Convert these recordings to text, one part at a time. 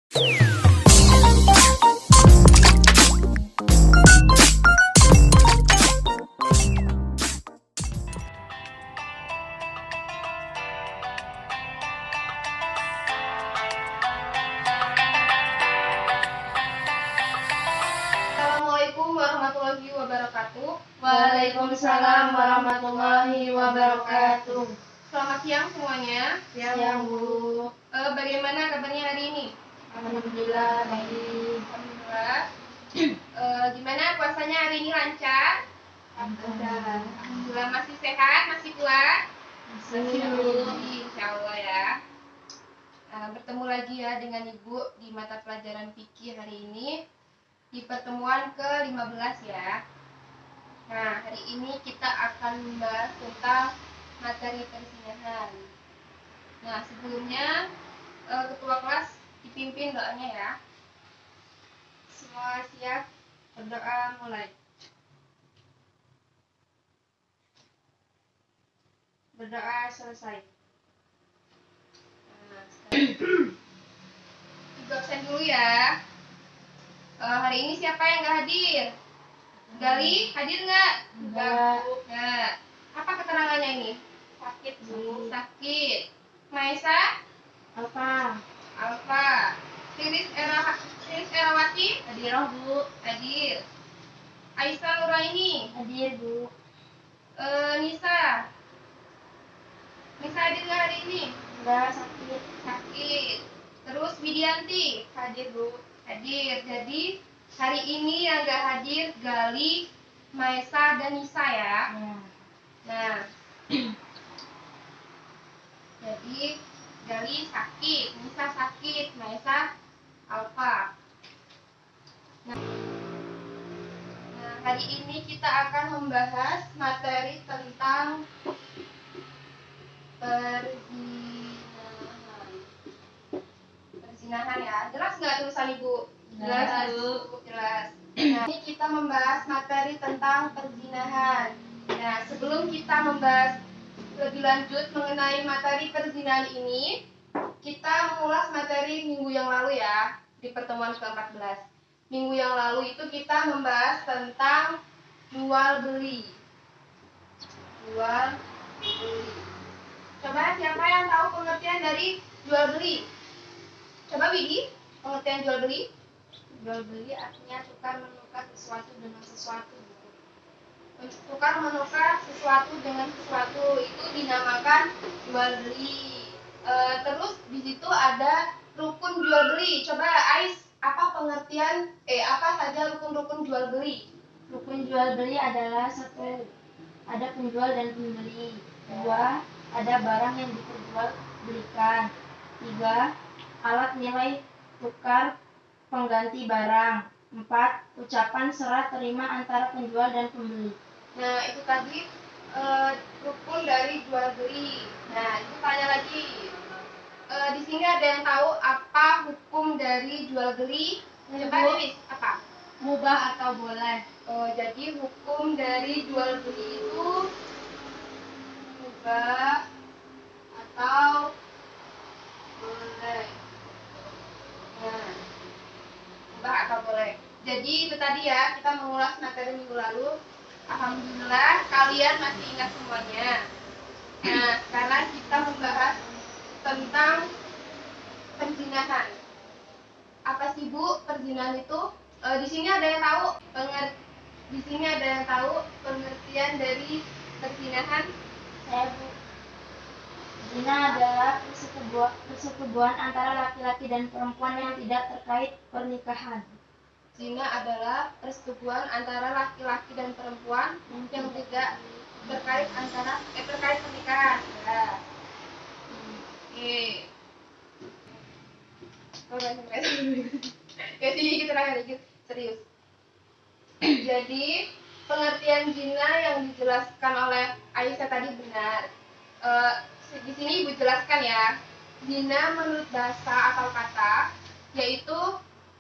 Assalamualaikum warahmatullahi wabarakatuh. Waalaikumsalam warahmatullahi wabarakatuh. Selamat siang semuanya. Siang Bu. Bagaimana kabarnya hari ini? Alhamdulillah baik. Alhamdulillah. Gimana puasanya hari ini lancar? Alhamdulillah. Masih sehat, masih kuat? Insya Allah ya. Bertemu lagi ya dengan Ibu di mata pelajaran fikih hari ini di pertemuan ke-15 ya. Nah, hari ini kita akan membahas tentang materi perzinahan. Nah, sebelumnya ketua kelas dipimpin doanya ya. Semua siap, berdoa mulai. Berdoa selesai. Nah, sekarang Ibu absen dulu ya. Hari ini siapa yang nggak hadir? Gali, hadir nggak? Enggak. Nggak. Apa keterangannya ini? Sakit, Bu. Sakit. Maesa? Alfa. Alfa. Siris Erawati? Hadir Bu. Hadir. Aisyah Nuraini? Hadir Bu. Nisa? Nisa hadir nggak hari ini? Enggak, sakit. Sakit. Terus Widianti? Hadir Bu. Hadir. Jadi hari ini yang nggak hadir Gali, Maesa, dan Nisa ya. Nah, jadi Gali sakit, Nisa sakit, Maesa Alfa. Nah, hari ini kita akan membahas materi tentang perzinahan ya. Jelas nggak tulisan Ibu? Jelas, Bu. Jelas. Nah, ini kita membahas materi tentang perzinahan. Nah, sebelum kita membahas lebih lanjut mengenai materi perzinahan ini, kita mengulas materi minggu yang lalu ya, di pertemuan ke-14. Minggu yang lalu itu kita membahas tentang jual beli. Jual beli. Coba siapa yang tahu pengertian dari jual beli? Coba Widi, pengertian jual beli? Jual beli artinya tukar menukar sesuatu dengan sesuatu. Tukar menukar sesuatu dengan sesuatu itu dinamakan jual beli. Terus di situ ada rukun jual beli. Coba Ais, apa pengertian apa saja rukun-rukun jual beli? Rukun jual beli adalah 1. Ada penjual dan pembeli. 2. Ada barang yang diperjualbelikan. 3. Alat nilai tukar pengganti barang. 4. Ucapan serah terima antara penjual dan pembeli. Nah, itu tadi rukun dari jual beli. Nah, itu tanya lagi. Di sini ada yang tahu apa hukum dari jual beli? Coba tulis apa? Mubah atau boleh. Jadi hukum dari jual beli itu mubah atau boleh. Nah, mubah atau boleh. Jadi itu tadi ya, kita mengulas materi minggu lalu. Alhamdulillah kalian masih ingat semuanya. Nah, sekarang kita membahas tentang perzinahan. Apa sih Bu perzinahan itu? Di sini ada yang tahu pengertian dari perzinahan? Saya Bu. Zina adalah persetubuhan antara laki-laki dan perempuan yang tidak terkait pernikahan. Zina adalah persetubuhan antara laki-laki dan perempuan yang tidak terkait pernikahan. Ya. Oke. Jadi kita dikit serius. Jadi pengertian zina yang dijelaskan oleh Aisyah tadi benar. Di sini Ibu jelaskan ya. Zina menurut bahasa atau kata yaitu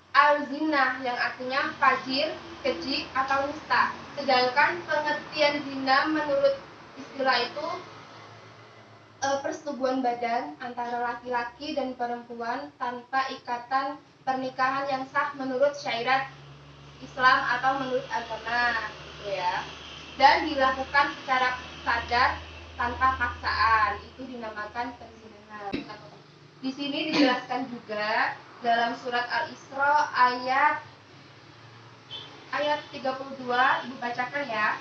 al-zinah yang artinya fajir, keji, atau nista. Sedangkan pengertian zina menurut istilah itu persetubuhan badan antara laki-laki dan perempuan tanpa ikatan pernikahan yang sah menurut syariat Islam atau menurut agama, gitu ya. Dan dilakukan secara sadar tanpa paksaan, itu dinamakan perzinahan. Di sini dijelaskan juga dalam surat Al-Isra ayat 32, Ibu bacakan ya.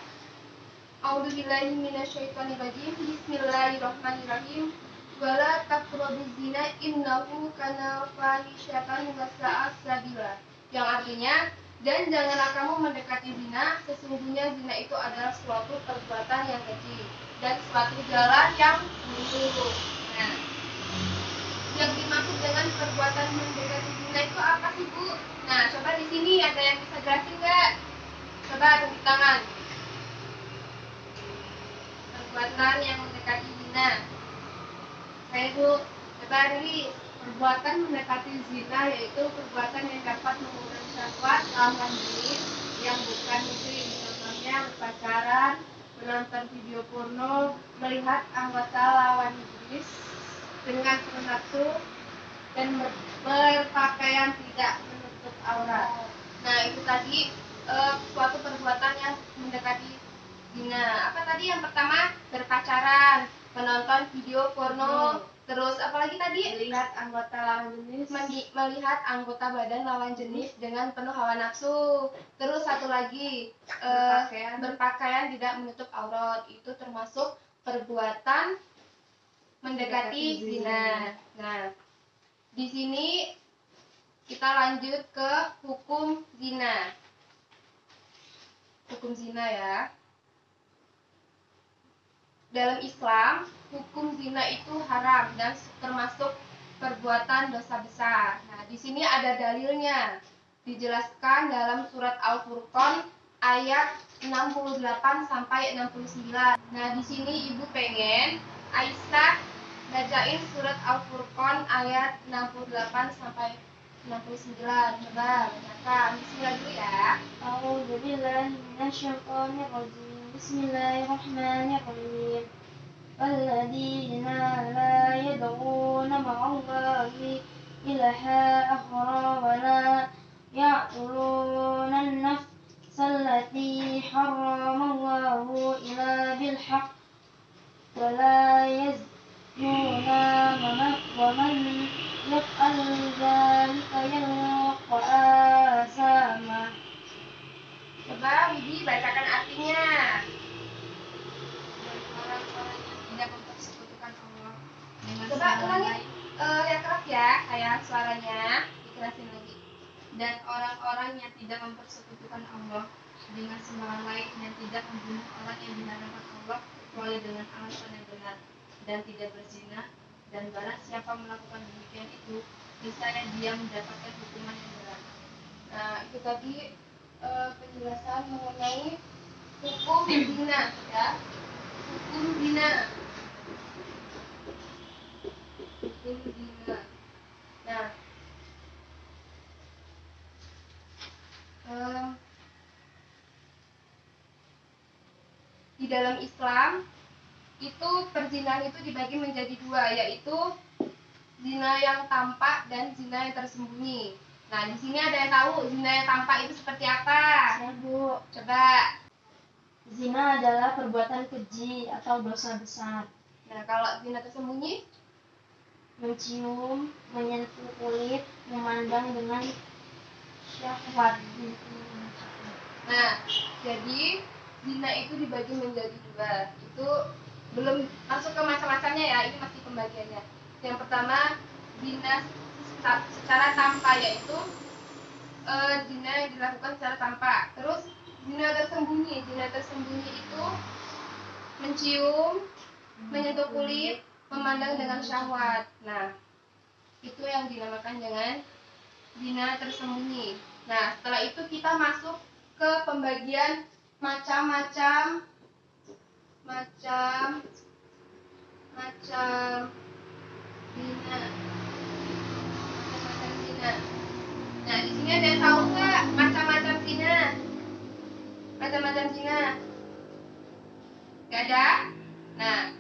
A'udzubillahi minasyaitonirrajim. Bismillahirrahmanirrahim. Wala taqrabuz zina innahu kana fahisyatan wa sa'a sabila. Yang artinya, dan janganlah kamu mendekati zina, sesungguhnya zina itu adalah suatu perbuatan yang keji dan suatu jalan yang buruk. Nah, yang dimaksud dengan perbuatan mendekati zina itu apa sih, Bu? Nah, coba di sini ada yang bisa jelasin nggak? Coba tunjuk tangan. Perbuatan yang mendekati zina. Saya Bu, coba Riri. Perbuatan mendekati zina yaitu perbuatan yang dapat mengundang syahwat lawan jenis yang bukan muslim. Contohnya berpacaran, menonton video porno, melihat anggota lawan jenis dengan penuh nafsu, dan berpakaian tidak menutup aurat. Nah, itu tadi suatu perbuatan yang mendekati zina. Apa tadi yang pertama? Berpacaran, menonton video porno, terus apalagi tadi? Melihat anggota lawan jenis, Melihat anggota badan lawan jenis dengan penuh hawa nafsu. Terus satu lagi, berpakaian tidak menutup aurat. Itu termasuk perbuatan mendekati zina. Nah, di sini kita lanjut ke hukum zina. Hukum zina ya. Dalam Islam, hukum zina itu haram dan termasuk perbuatan dosa besar. Nah, di sini ada dalilnya. Dijelaskan dalam surat Al-Furqan ayat 68 sampai 69. Nah, di sini Ibu pengen Aisyah bacain surat Al-Furqan ayat 68 sampai 69. Coba bacakan. Bismillah dulu ya. A'udzubillahi minasyaitonirrajim. Bismillahirrahmanirrahim. Walladzina la yad'una ma'allahi ilaha akhra wa la ya'tuluna an-nafsa allati harramallahu illa bil haqq wa la yaznuna wa man yaf'al dzalika yalqa asama. Coba Widy bacakan artinya. orang-orang yang tidak mempersekutukan Allah dengan Coba sembahan ulangi lain, yang keras ya, sayang suaranya dikerasin lagi. dan orang-orang yang tidak mempersekutukan Allah dengan sembahan lain, yang tidak membunuh orang yang diharamkan Allah kecuali dengan alasan yang benar, dan tidak berzina, dan barang siapa melakukan demikian itu, niscaya dia mendapatkan hukuman yang berat. Nah, itu tadi penjelasan mengenai hukum zina ya. Hukum zina. Hukum zina. Nah, di dalam Islam itu perzinahan itu dibagi menjadi dua, yaitu zina yang tampak dan zina yang tersembunyi. Nah, di sini ada yang tahu zina yang tampak itu seperti apa? Saya Bu, Coba. zina adalah perbuatan keji atau dosa besar. Nah, kalau zina tersembunyi? Mencium, menyentuh kulit, memandang dengan syahwat. Nah, jadi zina itu dibagi menjadi dua. Itu belum masuk ke macam-macamnya ya, ini masih pembagiannya. Yang pertama, zina secara tampak, yaitu zina yang dilakukan secara tampak. Terus zina tersembunyi. Zina tersembunyi itu mencium, menyentuh kulit, memandang dengan syahwat. Nah, itu yang dinamakan dengan zina tersembunyi. Nah, setelah itu kita masuk ke pembagian macam-macam zina. Macam-macam zina. Nah, di sini ada yang tahu nggak macam-macam zina? Macam-macam zina. Nggak ada? Nah,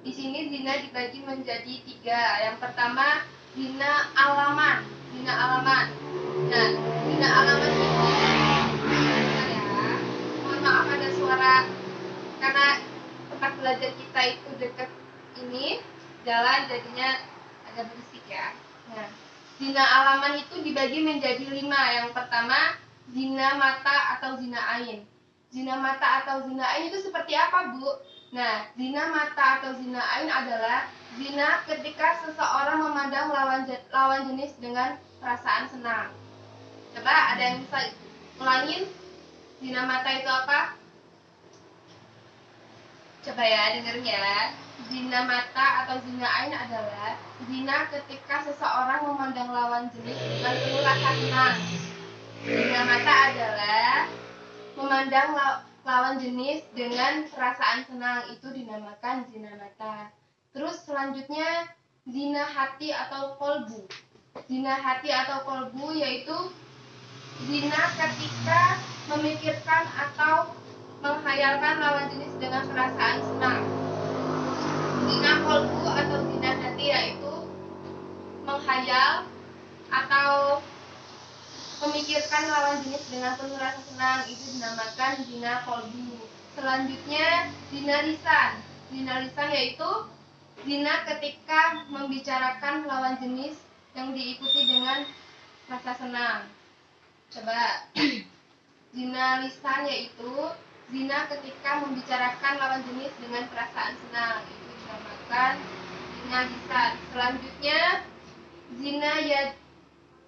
Di sini zina dibagi menjadi 3. Yang pertama zina alaman. Zina alaman. Nah, zina alaman ini bentar ya. Mohon maaf ada suara karena tempat belajar kita itu dekat ini jalan jadinya agak berisik ya. Nah, zina alaman itu dibagi menjadi 5. Yang pertama zina mata atau zina ain. Zina mata atau zina ain itu seperti apa, Bu? Nah, zina mata atau zina ain adalah zina ketika seseorang memandang lawan jenis dengan perasaan senang. Coba ada yang bisa ulangin? Zina mata itu apa? Coba ya, dengerin ya. Zina mata atau zina ain adalah zina ketika seseorang memandang lawan jenis dengan penuh rasa senang. Zina mata adalah memandang lawan jenis dengan perasaan senang, itu dinamakan zina mata. Terus selanjutnya zina hati atau kolbu. Zina hati atau kolbu yaitu zina ketika memikirkan atau menghayalkan lawan jenis dengan perasaan senang. Zina kolbu atau zina hati yaitu menghayal atau memikirkan lawan jenis dengan penuh rasa senang, itu dinamakan zina kolbu. Selanjutnya zina lisan. Zina lisan yaitu zina ketika membicarakan lawan jenis yang diikuti dengan rasa senang. Coba zina lisan yaitu zina ketika membicarakan lawan jenis dengan perasaan senang, itu dinamakan zina lisan. Selanjutnya zina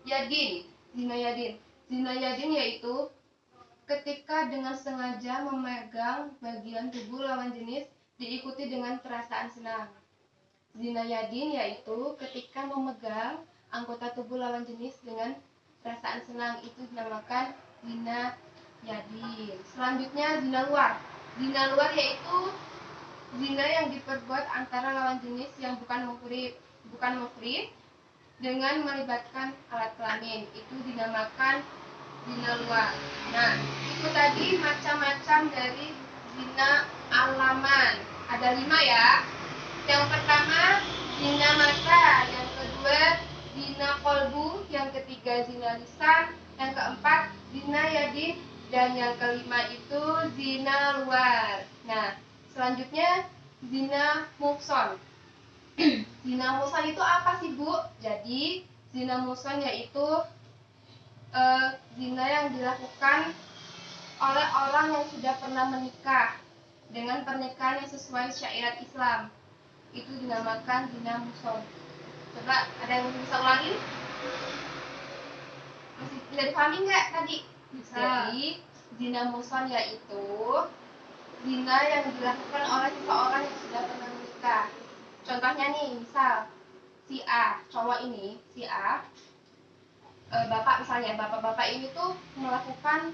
yadin. Zina yadin. Zina yadin yaitu ketika dengan sengaja memegang bagian tubuh lawan jenis diikuti dengan perasaan senang. Zina yadin yaitu ketika memegang anggota tubuh lawan jenis dengan perasaan senang, itu dinamakan zina yadin. Selanjutnya zina luar. Zina luar yaitu zina yang diperbuat antara lawan jenis yang bukan muhrim dengan melibatkan alat kelamin, itu dinamakan zina luar. Nah, itu tadi macam-macam dari zina alaman. Ada 5 ya. Yang pertama zina mata, yang kedua zina kolbu, yang ketiga zina lisan, yang keempat zina yadin, dan yang kelima itu zina luar. Nah, selanjutnya zina muhson. Zina muhson itu apa sih, Bu? Jadi zina muhson yaitu zina yang dilakukan oleh orang yang sudah pernah menikah dengan pernikahan yang sesuai syariat Islam, itu dinamakan zina muhson. Coba ada yang bisa ulangi? Masih bisa dipahami nggak tadi? Bisa. Jadi zina muhson yaitu zina yang dilakukan oleh seseorang yang sudah pernah menikah. Contohnya nih, misal si A, cowok ini, si A, bapak misalnya, bapak-bapak ini tuh melakukan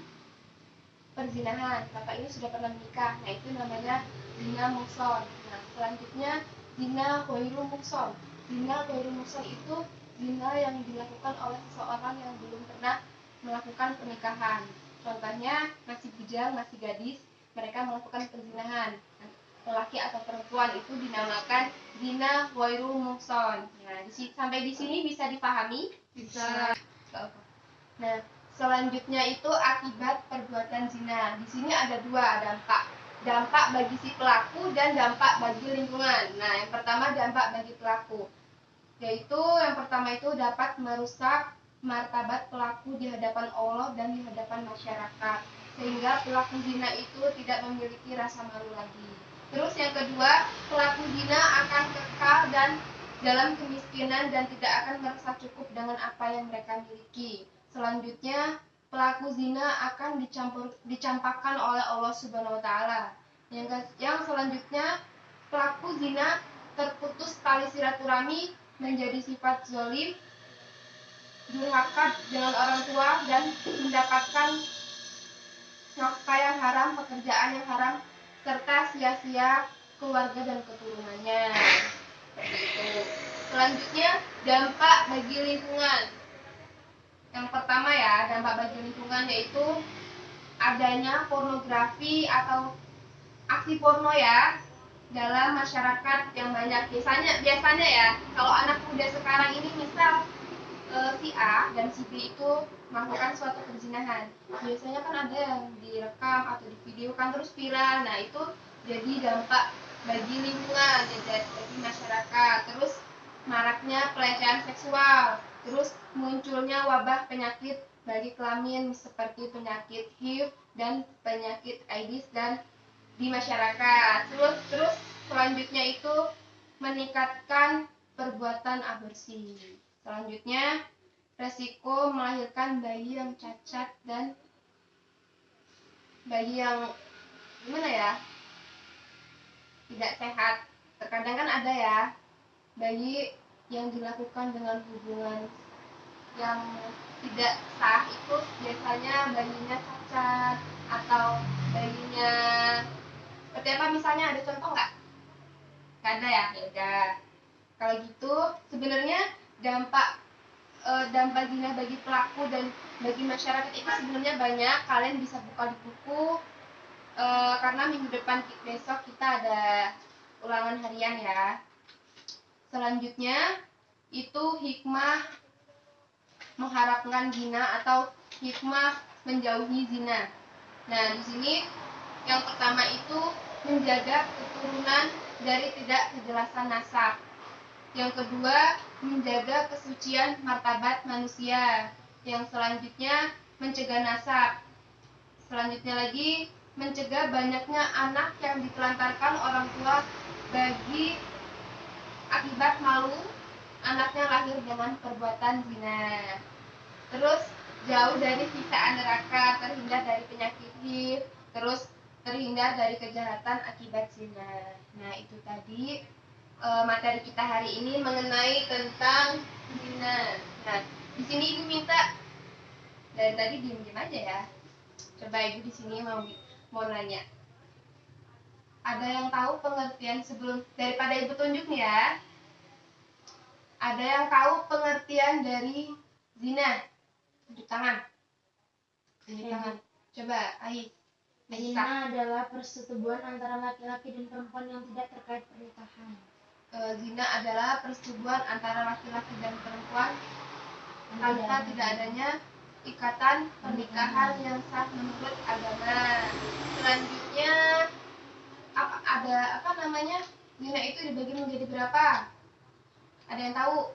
perzinahan. Bapak ini sudah pernah menikah, nah itu namanya zina muhson. Nah, selanjutnya zina ghairu muhson. Zina ghairu muhson itu zina yang dilakukan oleh seseorang yang belum pernah melakukan pernikahan. Contohnya masih bujang, masih gadis, mereka melakukan perzinahan. Lelaki atau perempuan, itu dinamakan zina ghairu muhson. Nah, sampai di sini bisa dipahami? Bisa. Nah, selanjutnya itu akibat perbuatan zina. Di sini ada 2 dampak. Dampak bagi si pelaku dan dampak bagi lingkungan. Nah, yang pertama dampak bagi pelaku, yaitu yang pertama itu dapat merusak martabat pelaku di hadapan Allah dan di hadapan masyarakat, sehingga pelaku zina itu tidak memiliki rasa malu lagi. Terus yang kedua, pelaku zina akan kekal dan dalam kemiskinan dan tidak akan merasa cukup dengan apa yang mereka miliki. Selanjutnya, pelaku zina akan dicampakkan oleh Allah Subhanahu wa taala. Yang selanjutnya, pelaku zina terputus tali silaturahmi, menjadi sifat zalim, durhaka dengan orang tua, dan mendapatkan nafkah yang haram, pekerjaan yang haram, serta sia-sia keluarga dan keturunannya. Seperti itu. Selanjutnya, dampak bagi lingkungan. Yang pertama ya, dampak bagi lingkungan yaitu adanya pornografi atau aksi porno ya. dalam masyarakat yang banyak. Biasanya ya, kalau anak muda sekarang ini misal si A dan si B itu melakukan suatu perzinahan, biasanya kan ada yang direkam atau divideokan terus viral. Nah itu jadi dampak bagi lingkungan, bagi masyarakat. Terus maraknya pelecehan seksual, terus munculnya wabah penyakit bagi kelamin seperti penyakit HIV dan penyakit AIDS dan di masyarakat. Terus selanjutnya itu meningkatkan perbuatan aborsi. Selanjutnya resiko melahirkan bayi yang cacat dan bayi yang gimana ya, tidak sehat. Terkadang kan ada ya bayi yang dilakukan dengan hubungan yang tidak sah, itu biasanya bayinya cacat atau bayinya seperti apa, misalnya ada contoh nggak? Nggak ada ya? Ya udah. Kalau gitu sebenarnya dampak zina bagi pelaku dan bagi masyarakat itu sebenarnya banyak. Kalian bisa buka di buku, karena minggu depan besok kita ada ulangan harian ya. Selanjutnya itu hikmah mengharapkan zina atau hikmah menjauhi zina. Nah, di sini yang pertama itu menjaga keturunan dari tidak kejelasan nasab. Yang kedua, menjaga kesucian martabat manusia. Yang selanjutnya, mencegah nasab. Selanjutnya lagi, mencegah banyaknya anak yang ditelantarkan orang tua bagi akibat malu anaknya lahir dengan perbuatan zina. Terus jauh dari siksaan neraka, terhindar dari penyakit HIV, terus terhindar dari kejahatan akibat zina. Nah, itu tadi materi kita hari ini mengenai tentang zina. Nah, di sini Ibu minta dari tadi diem-diem aja ya. Coba Ibu di sini mau nanya. Ada yang tahu pengertian sebelum daripada Ibu tunjuk nih ya? Ada yang tahu pengertian dari zina? Tunjuk tangan. Tunjuk tangan. Coba, Ais. Zina adalah persetubuhan antara laki-laki dan perempuan yang tidak terkait pernikahan. Zina adalah persetubuhan antara laki-laki dan perempuan tanpa tidak adanya ikatan pernikahan yang sah menurut agama. Selanjutnya apa namanya? Zina itu dibagi menjadi berapa? Ada yang tahu?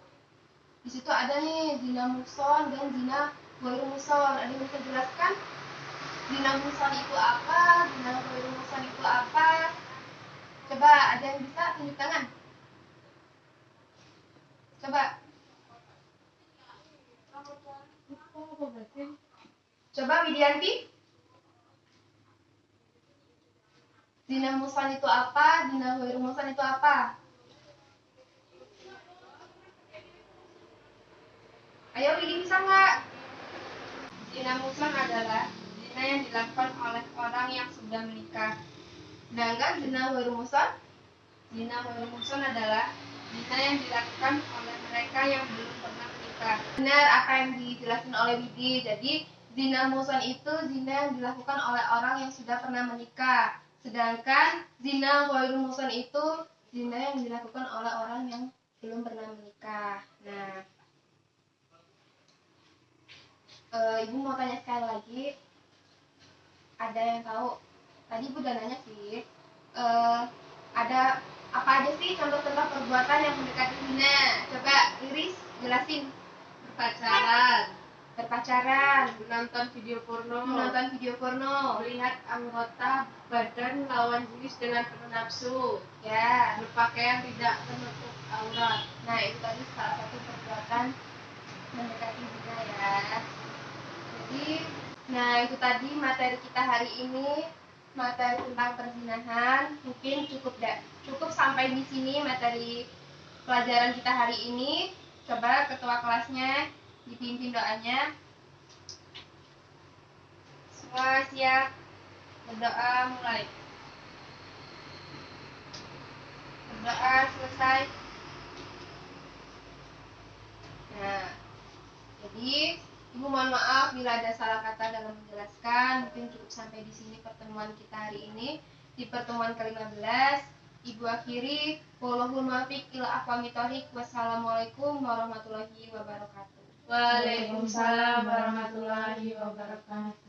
Di situ ada nih zina muhson dan zina ghairu muhson. Ada yang bisa jelaskan? Zina muhson itu apa? Zina ghairu muhson itu apa? Coba ada yang bisa tunjuk tangan? Coba. Coba Widianti. Zina muhson itu apa? Zina ghairu muhson itu apa? Ayo Widi, bisa nggak? Zina muhson adalah zina yang dilakukan oleh orang yang sudah menikah. Sedangkan zina ghairu muhson? Zina ghairu muhson adalah zina yang dilakukan oleh mereka yang belum pernah menikah. Benar apa yang dijelaskan oleh Widi. Jadi zina muhson itu zina yang dilakukan oleh orang yang sudah pernah menikah. Sedangkan zina ghairu muhson itu zina yang dilakukan oleh orang yang belum pernah menikah. Nah, Ibu mau tanya sekali lagi. Ada yang tahu? Tadi Ibu udah nanya sih. Ada apa aja sih contoh-contoh perbuatan yang mendekati zina? Coba Iris jelasin. Berpacaran, menonton video porno, melihat anggota badan lawan jenis dengan penuh nafsu, ya, berpakaian tidak menutup aurat. Nah, itu tadi salah satu perbuatan mendekati zina ya. Jadi, nah itu tadi materi kita hari ini, materi tentang perzinahan. Mungkin cukup sampai di sini materi pelajaran kita hari ini. Coba ketua kelasnya dipimpin doanya. Semua siap? Berdoa mulai. Berdoa selesai. Nah, jadi Ibu mohon maaf bila ada salah kata dalam menjelaskan. Mungkin cukup sampai di sini pertemuan kita hari ini. Di pertemuan ke-15 Ibu akhiri, wallahul muwaffiq ila aqwamit thoriq. Wassalamualaikum warahmatullahi wabarakatuh. Waalaikumsalam warahmatullahi wabarakatuh.